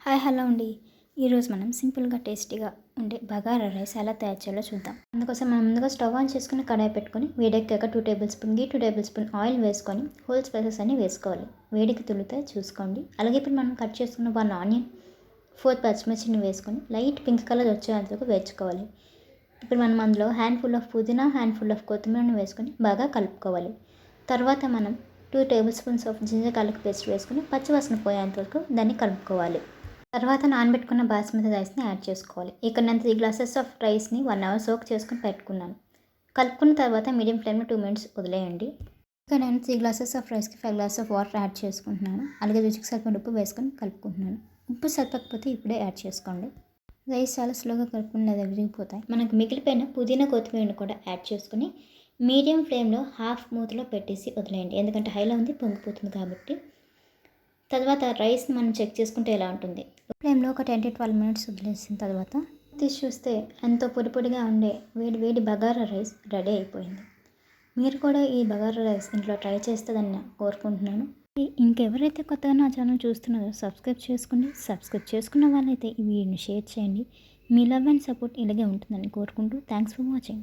Hi hello అండి. ఈరోజు మనం సింపుల్గా టేస్టీగా ఉండే బగారా రైస్ ఎలా తయారు చేయాలో చూద్దాం. అందుకోసం మనం ముందుగా స్టవ్ ఆన్ చేసుకుని కడాయి పెట్టుకొని వేడెక్కాక 2 టేబుల్ స్పూన్ గీ 2 టేబుల్ స్పూన్ ఆయిల్ వేసుకొని హోల్ స్పైసెస్ అన్ని వేసుకోవాలి. వేడికి తులితే చూసుకోండి. అలాగే ఇప్పుడు మనం కట్ చేసుకున్న 1 ఆనియన్ 4 పచ్చిమిర్చిని వేసుకొని లైట్ పింక్ కలర్ వచ్చేంతవరకు వేయించుకోవాలి. ఇప్పుడు మనం అందులో హ్యాండ్ఫుల్ ఆఫ్ పుదీనా హ్యాండ్ఫుల్ ఆఫ్ కొత్తిమీరని వేసుకొని బాగా కలుపుకోవాలి. తర్వాత మనం 2 tablespoons of ginger garlic paste వేసుకొని పచ్చివాసన పోయేంతవరకు దాన్ని కలుపుకోవాలి. తర్వాత నానబెట్టుకున్న బాస్మతి రైస్ని యాడ్ చేసుకోవాలి. ఇక్కడ నేను 3 గ్లాసెస్ ఆఫ్ రైస్ని 1 అవర్ సోక్ చేసుకుని పెట్టుకున్నాను. కలుపుకున్న తర్వాత మీడియం ఫ్లేమ్లో 2 మినిట్స్ వదిలేయండి. ఇక్కడ నేను 3 గ్లాసెస్ ఆఫ్ రైస్కి 5 గ్లాసెస్ ఆఫ్ వాటర్ యాడ్ చేసుకుంటున్నాను. అలాగే రుచికి సరిపడిన ఉప్పు వేసుకొని కలుపుకుంటున్నాను. ఉప్పు సరిపోకపోతే ఇప్పుడే యాడ్ చేసుకోండి. రైస్ చాలా స్లోగా కలుపుకుని లేదా విరిగిపోతాయి. మనకు మిగిలిపోయిన పుదీనా కొత్తిమీరని కూడా యాడ్ చేసుకుని మీడియం ఫ్లేమ్లో హాఫ్ మూతలో పెట్టేసి వదిలేయండి. ఎందుకంటే హైలో ఉంది పొంగిపోతుంది కాబట్టి. తర్వాత రైస్ని మనం చెక్ చేసుకుంటే ఎలా ఉంటుంది. ఫ్లేమ్లో ఒక 10 to 12 మినిట్స్ వదిలేసిన తర్వాత తీసి చూస్తే ఎంతో పొడి పొడిగా ఉండే వేడి వేడి బగారా రైస్ రెడీ అయిపోయింది. మీరు కూడా ఈ బగారా రైస్ ఇంట్లో ట్రై చేస్తుందని కోరుకుంటున్నాను. ఇంకెవరైతే కొత్తగా నా ఛానల్ చూస్తున్నారో సబ్స్క్రైబ్ చేసుకోండి. సబ్స్క్రైబ్ చేసుకున్న వాళ్ళైతే ఈ వీడియోని షేర్ చేయండి. మీ లవ్ అండ్ సపోర్ట్ ఇలాగే ఉంటుందని కోరుకుంటూ థ్యాంక్స్ ఫర్ వాచింగ్.